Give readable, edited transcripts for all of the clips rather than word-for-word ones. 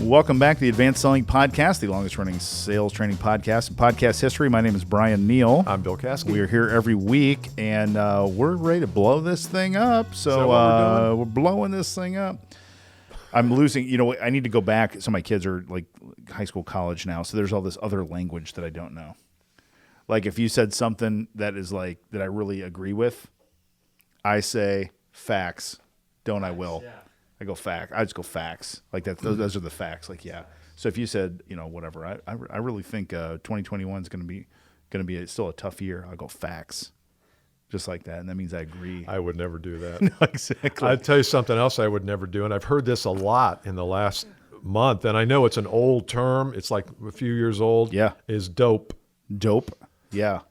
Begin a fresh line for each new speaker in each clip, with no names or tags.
Welcome back to the Advanced Selling Podcast, the longest running sales training podcast in podcast history. My name is Bryan Neale.
I'm Bill Caskey.
We are here every week, and we're ready to blow this thing up. So we're blowing this thing up. I'm losing, I need to go back. So my kids are like high school, college now. So there's all this other language that I don't know. Like if you said something that is like, that I really agree with, I say facts, don't I will. Yeah. I go fact. I just go facts. Like that. Those are the facts. Like, yeah. So if you said, whatever, I really think 2021 is going to be still a tough year. I'll go facts, just like that, and that means I agree.
I would never do that.
No, exactly.
I'd tell you something else I would never do, and I've heard this a lot in the last month, and I know it's an old term. It's like a few years old.
Yeah.
Is dope.
Dope. Yeah.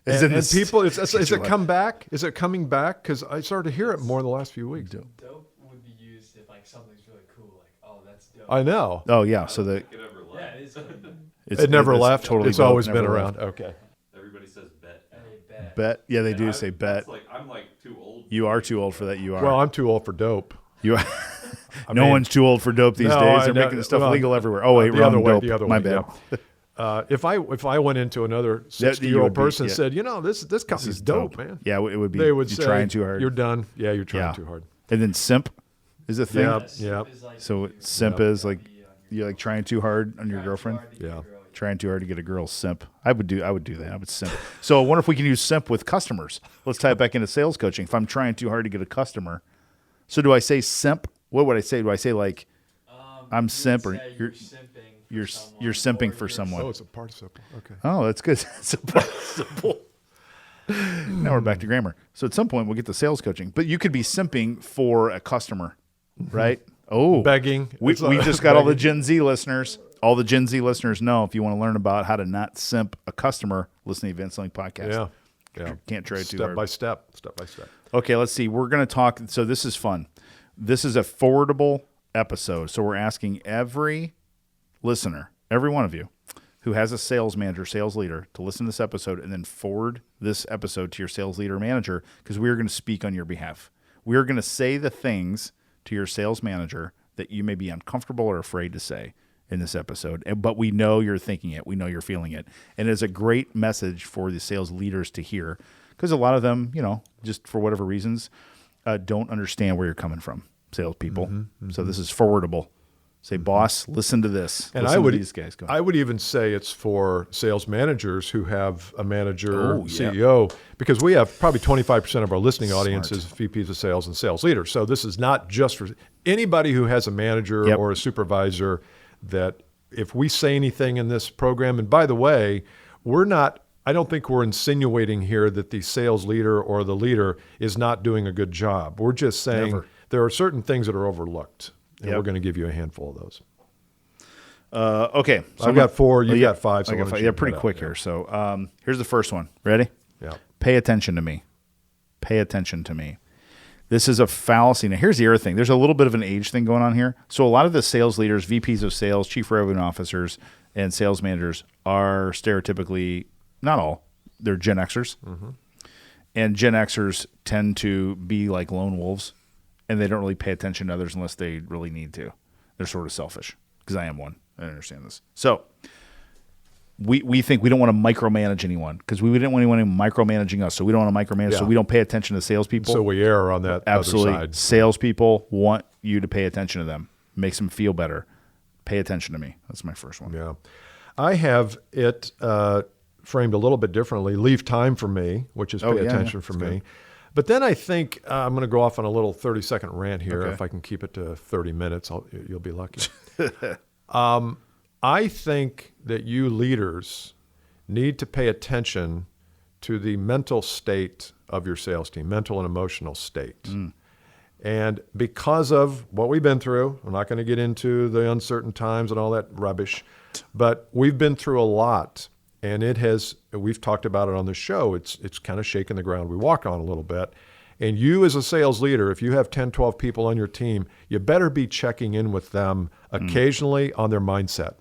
And people, is it come back? Is it coming back? Because I started to hear it more in the last few weeks.
Dope would be used if like something's really cool, like, oh, that's dope.
I know.
Oh yeah. So the
it never left.
Totally.
It's always been
left.
around. Okay.
Everybody says bet.
Bet. Yeah, they do say bet.
I'm like too old.
You are too old for that. You are.
Well, I'm too old for dope.
You are. No one's too old for dope these days. They're making the stuff legal everywhere. Oh wait,
the other way.
dope.
The other
My
way.
bad.
Yeah. If I went into another 60-year-old person and said, this company's dope, man.
Yeah, it would be.
They would
you're
say,
trying too hard.
You're done. Yeah, you're trying too hard.
And then simp is a thing.
Yeah.
So simp is like you're like trying too hard on your girlfriend.
Yeah.
Trying too hard to get a girl. Simp. I would do that. I would simp. So I wonder if we can use simp with customers. Let's tie it back into sales coaching. If I'm trying too hard to get a customer, so do I say simp? What would I say? Do I say like I'm simp or you're simping for someone?
Oh, it's a participle. Okay.
Oh, that's good. It's a participle. Now we're back to grammar. So at some point we'll get to sales coaching, but you could be simping for a customer, right? Oh,
begging.
We just got all the Gen Z listeners. All the Gen Z listeners know if you want to learn about how to not simp a customer, listen to the Advanced Selling Podcast.
Yeah.
Can't try too hard.
Step by step.
Okay, let's see. We're going to talk. So this is fun. This is a forwardable episode. So we're asking every listener, every one of you who has a sales manager, sales leader, to listen to this episode and then forward this episode to your sales leader or manager, because we are going to speak on your behalf. We are going to say the things to your sales manager that you may be uncomfortable or afraid to say in this episode, but we know you're thinking it. We know you're feeling it. And it's a great message for the sales leaders to hear, because a lot of them, just for whatever reasons, don't understand where you're coming from, salespeople. Mm-hmm. So this is forwardable. Say, boss, listen to this.
And
listen to these guys go.
I would even say it's for sales managers who have a manager, CEO, because we have probably 25% of our listening audience is VPs of sales and sales leaders. So this is not just for anybody who has a manager or a supervisor, that if we say anything in this program, and by the way, I don't think we're insinuating here that the sales leader or the leader is not doing a good job. We're just saying there are certain things that are overlooked. And we're going to give you a handful of those.
Okay.
So I've got 4. You've got 5. So
I got 5. Yeah, pretty quick here. So here's the first one. Ready?
Yeah.
Pay attention to me. Pay attention to me. This is a fallacy. Now, here's the other thing. There's a little bit of an age thing going on here. So a lot of the sales leaders, VPs of sales, chief revenue officers, and sales managers are stereotypically, not all, they're Gen Xers. Mm-hmm. And Gen Xers tend to be like lone wolves, and they don't really pay attention to others unless they really need to. They're sort of selfish, because I am one. I understand this. So we think we don't want to micromanage anyone, because we didn't want anyone micromanaging us. So we don't want to micromanage. So we don't pay attention to salespeople.
So we err on that
Absolutely.
other side.
Salespeople want you to pay attention to them. Makes them feel better. Pay attention to me. That's my first one.
Yeah. I have it framed a little bit differently. Leave time for me, which is pay attention for me. Good. But then I think I'm going to go off on a little 30-second rant here. Okay. If I can keep it to 30 minutes, you'll be lucky. I think that you leaders need to pay attention to the mental state of your sales team, mental and emotional state. And because of what we've been through, I'm not going to get into the uncertain times and all that rubbish, but we've been through a lot. And we've talked about it on the show, it's kind of shaking the ground we walk on a little bit. And you as a sales leader, if you have 10, 12 people on your team, you better be checking in with them occasionally on their mindset,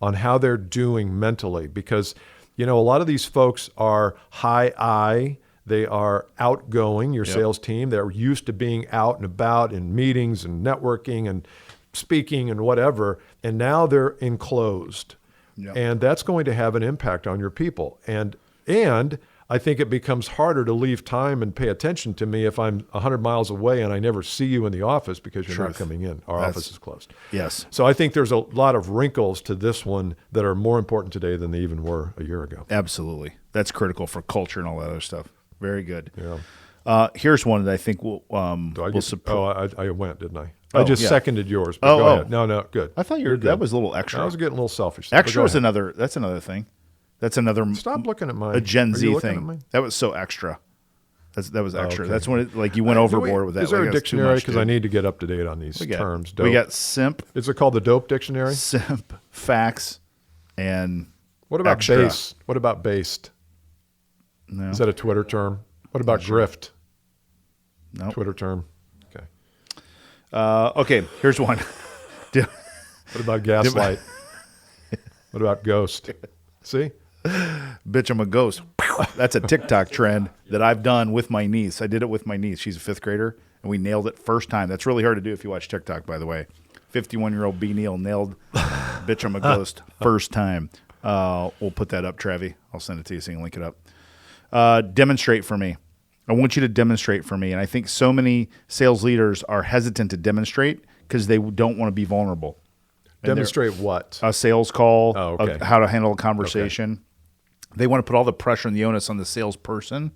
on how they're doing mentally. Because, a lot of these folks are high I, they are outgoing, your sales team. They're used to being out and about in meetings and networking and speaking and whatever, and now they're enclosed.
Yep.
And that's going to have an impact on your people. And I think it becomes harder to leave time and pay attention to me if I'm 100 miles away and I never see you in the office because you're not coming in. Our office is closed.
Yes.
So I think there's a lot of wrinkles to this one that are more important today than they even were a year ago.
Absolutely. That's critical for culture and all that other stuff. Very good.
Yeah.
Here's one that I think will
I went, didn't I?
Oh,
I just
yeah.
seconded yours. But go ahead. No, good.
I thought
You're good.
that was a little extra.
I was getting a little selfish.
Extra was
But go ahead.
that's another thing. That's another
Stop looking at mine.
a Gen
Are
Z
you looking at
thing.
mine?
That was so extra. That was extra.
okay.
That's when you went overboard with that.
Is there
Like,
a
that's too
dictionary?
much,
Because
dude.
I need to get up to date on these
we got,
terms. Dope.
We got simp,
Is it called the Dope Dictionary?
facts, and
What about
extra.
base? What about based?
No.
Is that a Twitter term? What about grift?
Nope.
Twitter term. Okay.
Okay, here's one.
What about gaslight? What about ghost? See?
Bitch, I'm a ghost. That's a TikTok trend that I've done with my niece. I did it with my niece. She's a 5th grader, and we nailed it first time. That's really hard to do if you watch TikTok, by the way. 51-year-old B. Neale nailed Bitch, I'm a ghost first time. We'll put that up, Travi. I'll send it to you so you can link it up. Demonstrate for me. I want you to demonstrate for me. And I think so many sales leaders are hesitant to demonstrate because they don't want to be vulnerable. And
Demonstrate what?
a sales call,
Oh, okay.
how to handle a conversation. They want to put all the pressure and the onus on the salesperson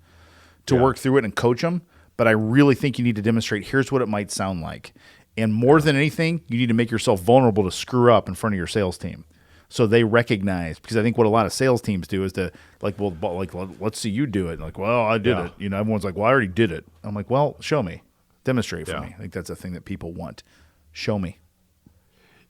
to work through it and coach them. But I really think you need to demonstrate, here's what it might sound like. And more than anything, you need to make yourself vulnerable to screw up in front of your sales team. So they recognize, because I think what a lot of sales teams do is to let's see you do it. Like, well, I did it. You know, everyone's like, well, I already did it. I'm like, well, show me, demonstrate for me. I think that's a thing that people want. Show me.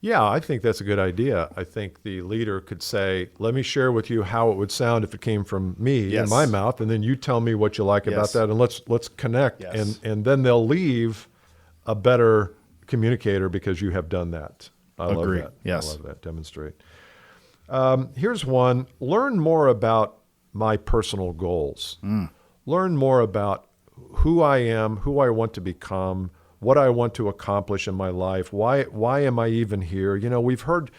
Yeah, I think that's a good idea. I think the leader could say, let me share with you how it would sound if it came from me in my mouth, and then you tell me what you like about that, and let's connect.
Yes.
And then they'll leave a better communicator because you have done that. I
Agree.
love that.
Yes.
I love that. Demonstrate. Here's one. Learn more about my personal goals. Learn more about who I am, who I want to become, what I want to accomplish in my life. Why am I even here? You know, we've heard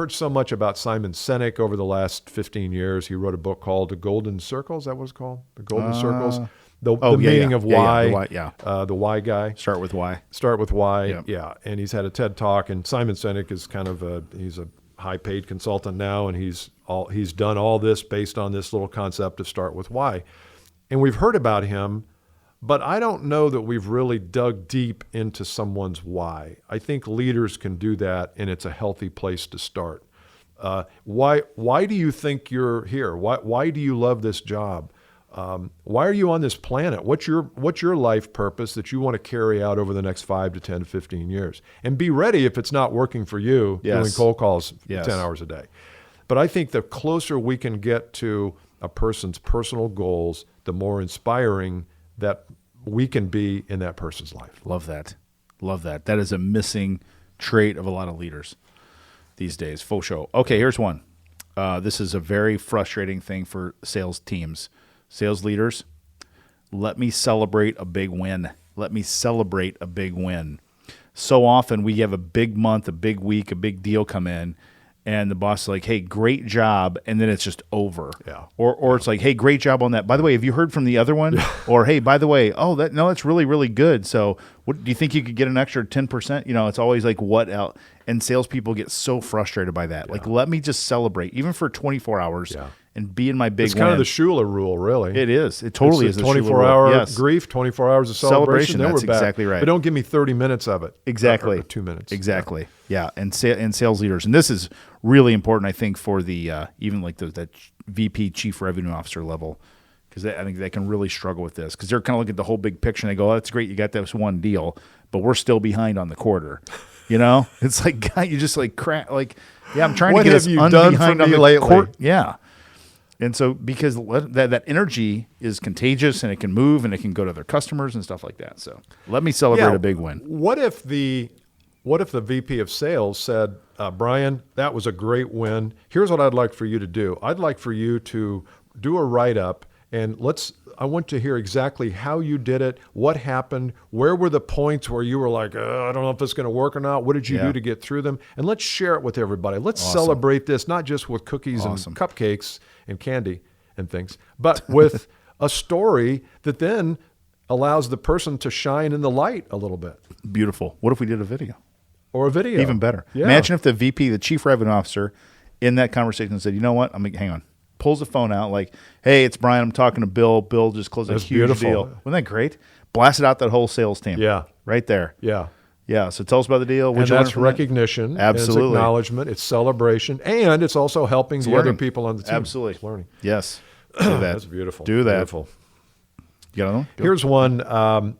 so much about Simon Sinek over the last 15 years. He wrote a book called The Golden Circle. Is that what it's called? The Golden Circles. The meaning of why. The why guy.
Start with why.
Start with why.
Yep.
Yeah. And he's had a TED Talk, and Simon Sinek is kind of he's a high-paid consultant now, and he's done all this based on this little concept of start with why. And we've heard about him, but I don't know that we've really dug deep into someone's why. I think leaders can do that, and it's a healthy place to start. Why do you think you're here? Why do you love this job? Why are you on this planet? What's your life purpose that you want to carry out over the next 5 to 10 to 15 years? And be ready if it's not working for you, doing cold calls 10 hours a day. But I think the closer we can get to a person's personal goals, the more inspiring that we can be in that person's life.
Love that. Love that. That is a missing trait of a lot of leaders these days. Faux show. Okay, here's one. This is a very frustrating thing for sales teams. Sales leaders, let me celebrate a big win. Let me celebrate a big win. So often we have a big month, a big week, a big deal come in, and the boss is like, hey, great job, and then it's just over.
Yeah.
Or it's like, hey, great job on that. By the way, have you heard from the other one? Or, hey, by the way, that's really, really good. So what do you think you could get an extra 10%? You know, it's always like, what else? And salespeople get so frustrated by that. Like, let me just celebrate, even for 24 hours.
Yeah.
And be in my big
It's kind of
win.
the Schuler rule, really.
It is. It totally is.
It's
the
a
Schuler rule.
24-hour grief, 24 hours of celebration. Then
That's
we're back.
exactly right.
But don't give me 30 minutes of it.
Exactly.
Or 2 minutes.
Exactly. Yeah. And sales leaders, and this is really important, I think, for the even like that VP, Chief Revenue Officer level, because I think they can really struggle with this because they're kind of looking at the whole big picture and they go, "Oh, that's great, you got this one deal, but we're still behind on the quarter." You know, it's like, God, you just like crap. Like, yeah, I'm trying
What
to get
have
us
you done
behind
for
on
me
the
lately?
court. Yeah. And so because that energy is contagious and it can move and it can go to their customers and stuff like that. So let me celebrate a big win.
What if the VP of sales said, Bryan, that was a great win. Here's what I'd like for you to do. I'd like for you to do a write-up, and I want to hear exactly how you did it, what happened, where were the points where you were like, I don't know if this is going to work or not. What did you do to get through them? And let's share it with everybody. Let's celebrate this, not just with cookies and cupcakes and candy and things, but with a story that then allows the person to shine in the light a little bit.
Beautiful. What if we did a video?
Or a video.
Even better.
Yeah.
Imagine if the VP, the chief revenue officer, in that conversation said, you know what? Hang on. Pulls the phone out like, hey, it's Bryan. I'm talking to Bill. Bill just closed a huge
beautiful.
deal. Wasn't that great? Blasted out that whole sales team.
Yeah.
Right there.
Yeah.
Yeah. So tell us about the deal.
And that's recognition.
Absolutely.
It's acknowledgement. It's celebration. And it's also helping the other people on the team.
Absolutely.
It's learning.
Yes. Do that.
That's beautiful.
Do that.
Beautiful.
You got another one?
Here's one.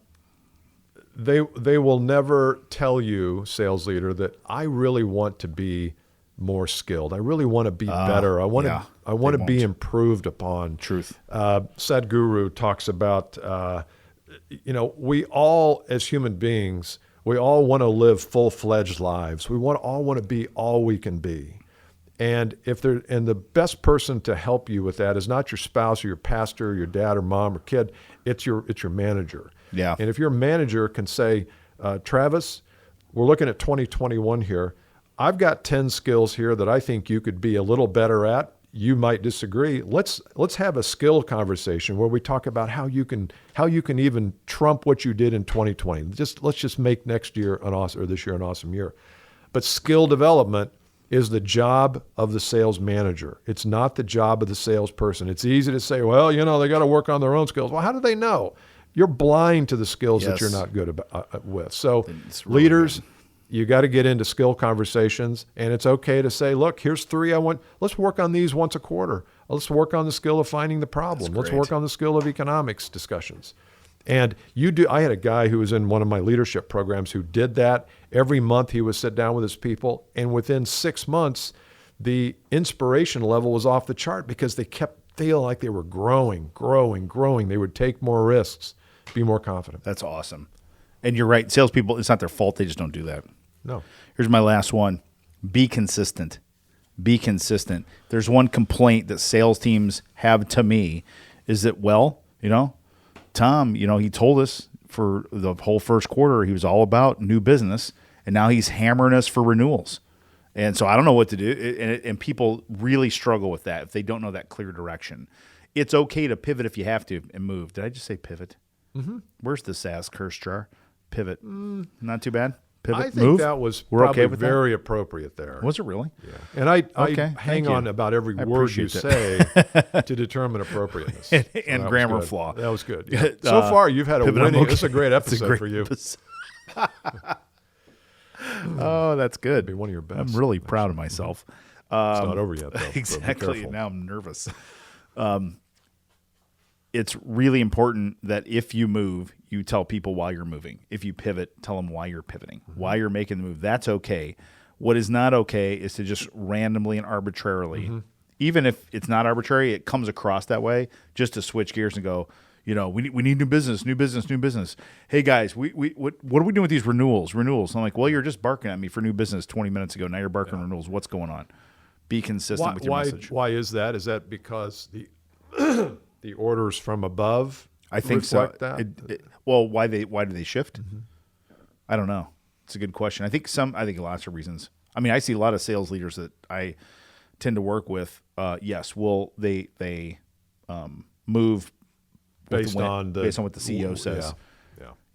They will never tell you, sales leader, that I really want to be more skilled. I really want to be better. I want to be improved upon.
Truth.
Sadhguru talks about, we all, as human beings, we all want to live full-fledged lives. We all want to be all we can be. And the best person to help you with that is not your spouse or your pastor or your dad or mom or kid. It's your manager.
Yeah.
And if your manager can say, Travis, we're looking at 2021 here. I've got 10 skills here that I think you could be a little better at. You might disagree. Let's have a skill conversation where we talk about how you can even trump what you did in 2020. Let's just make next year this year an awesome year. But skill development is the job of the sales manager. It's not the job of the salesperson. It's easy to say, well, they got to work on their own skills. Well, how do they know? You're blind to the skills that you're not good with. So really leaders, you got to get into skill conversations, and it's okay to say, look, here's 3 let's work on these once a quarter. Let's work on the skill of finding the problem. Let's work on the skill of economics discussions. And I had a guy who was in one of my leadership programs who did that. Every month he would sit down with his people, and within 6 months, the inspiration level was off the chart because they kept feeling like they were growing. They would take more risks, be more confident.
That's awesome. And you're right. Salespeople, it's not their fault. They just don't do that.
No.
Here's my last one. Be consistent. Be consistent. There's one complaint that sales teams have to me is that, Tom, he told us for the whole first quarter he was all about new business, and now he's hammering us for renewals. And so I don't know what to do. And people really struggle with that if they don't know that clear direction. It's okay to pivot if you have to and move. Did I just say pivot? Mm-hmm. Where's the SAS curse jar? Pivot. Not too bad. Pivot.
I think
move.
that was
We're
probably
okay with
very appropriate there.
Was it really?
Yeah. And I
Okay,
hang
thank
on
you.
about every
I
word you
appreciate
say to determine appropriateness.
And
So that was
grammar
good.
flaw.
That was good. Yeah. So far, you've had a
Pivot, I'm
winning.
okay.
This is a great
It's a
episode
great
for you.
Oh, that's good.
Be one of your best.
I'm really proud of myself.
It's not over yet, though. so be
Exactly.
careful.
Now I'm nervous. It's really important that if you move, you tell people why you're moving. If you pivot, tell them why you're pivoting, why you're making the move. That's okay. What is not okay is to just randomly and arbitrarily, even if it's not arbitrary, it comes across that way, just to switch gears and go, we need new business. Hey guys, what are we doing with these renewals? I'm like, well, you're just barking at me for new business 20 minutes ago. Now you're barking renewals. What's going on? Be consistent with your message.
Why is that? Is that because the orders from above
I think so.
reflect that?
Why do they shift? I don't know. It's a good question. I think lots of reasons. I mean, I see a lot of sales leaders that I tend to work with. They move
based on
what the CEO says.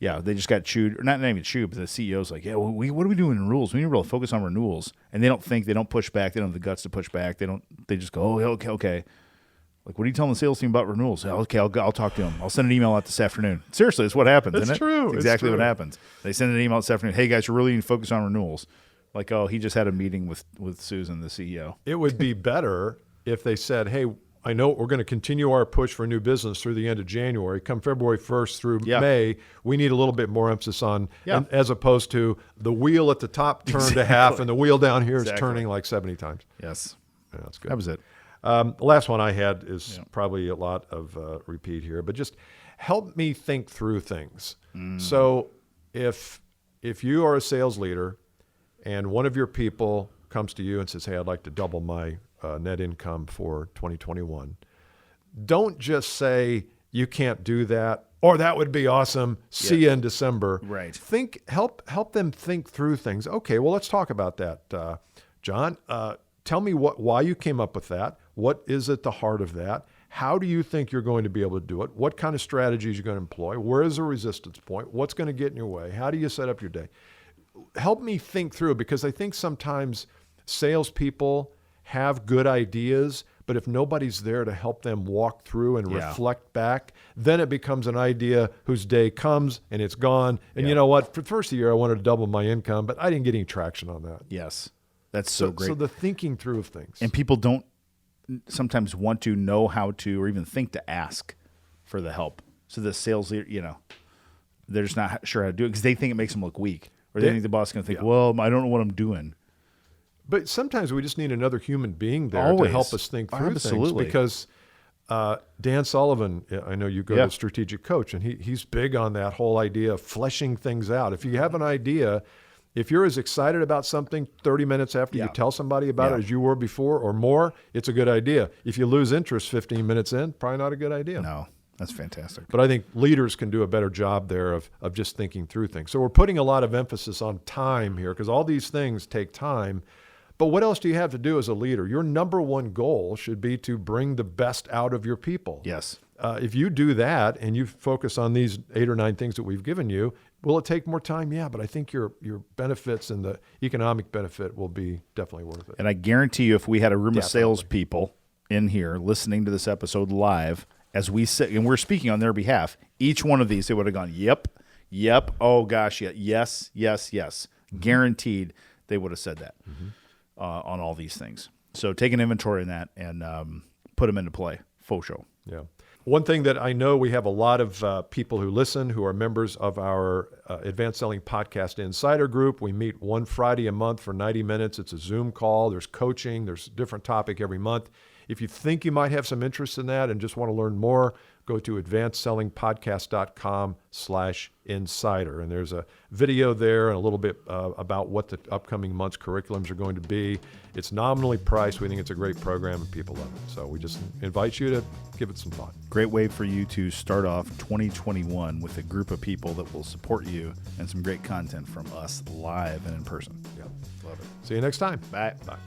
Yeah.
They just got chewed, or not even chewed, but the CEO's like, what are we doing in renewals? We need to really focus on renewals. And they don't push back. They don't have the guts to push back. They just go, okay. Like, what are you telling the sales team about renewals? Okay, I'll talk to them. I'll send an email out this afternoon. Seriously, it's what happens, isn't it?
True.
It's exactly what happens. They send an email this afternoon. Hey, guys, we're really need to focus on renewals. Like, he just had a meeting with Susan, the CEO.
It would be better if they said, hey, I know we're going to continue our push for new business through the end of January. Come February 1st through May, we need a little bit more emphasis on, as opposed to the wheel at the top turned to half and the wheel down here is turning like 70 times.
Yes.
Yeah, that's good.
That was it.
The last one I had is probably a lot of repeat here, but just help me think through things. So if you are a sales leader and one of your people comes to you and says, hey, I'd like to double my net income for 2021, don't just say, you can't do that, or that would be awesome. See you in December.
Right.
Help them think through things. Okay, well, let's talk about that. John, tell me why you came up with that. What is at the heart of that? How do you think you're going to be able to do it? What kind of strategies you're going to employ? Where is the resistance point? What's going to get in your way? How do you set up your day? Help me think through, because I think sometimes salespeople have good ideas, but if nobody's there to help them walk through and reflect back, then it becomes an idea whose day comes and it's gone. And you know what? For the first of the year, I wanted to double my income, but I didn't get any traction on that.
Yes. That's so great.
So the thinking through of things.
And people don't sometimes want to know how to, or even think to ask for the help. So the sales leader, they're just not sure how to do it because they think it makes them look weak. Or they think the boss is going to think, well, I don't know what I'm doing.
But sometimes we just need another human being there
Always.
to help us think through
Absolutely.
things. Because Dan Sullivan, I know you go to Strategic Coach, and he's big on that whole idea of fleshing things out. If you have an idea, if you're as excited about something 30 minutes after you tell somebody about it as you were before or more, it's a good idea. If you lose interest 15 minutes in, probably not a good idea.
No, that's fantastic.
But I think leaders can do a better job there of just thinking through things. So we're putting a lot of emphasis on time here because all these things take time. But what else do you have to do as a leader? Your number one goal should be to bring the best out of your people.
Yes.
If you do that and you focus on these 8 or 9 things that we've given you, will it take more time? Yeah, but I think your benefits and the economic benefit will be definitely worth it.
And I guarantee you, if we had a room of salespeople in here listening to this episode live, as we sit and we're speaking on their behalf, each one of these, they would have gone, yep, oh gosh, yes. Mm-hmm. Guaranteed they would have said that on all these things. So take an inventory in that and put them into play. Faux show.
Yeah. One thing that I know we have a lot of people who listen who are members of our Advanced Selling Podcast Insider Group. We meet one Friday a month for 90 minutes. It's a Zoom call. There's coaching. There's a different topic every month. If you think you might have some interest in that and just want to learn more, go to advancedsellingpodcast.com/insider. And there's a video there and a little bit about what the upcoming month's curriculums are going to be. It's nominally priced. We think it's a great program and people love it. So we just invite you to give it some thought.
Great way for you to start off 2021 with a group of people that will support you and some great content from us live and in person.
Yeah.
Love it.
See you next time.
Bye.
Bye.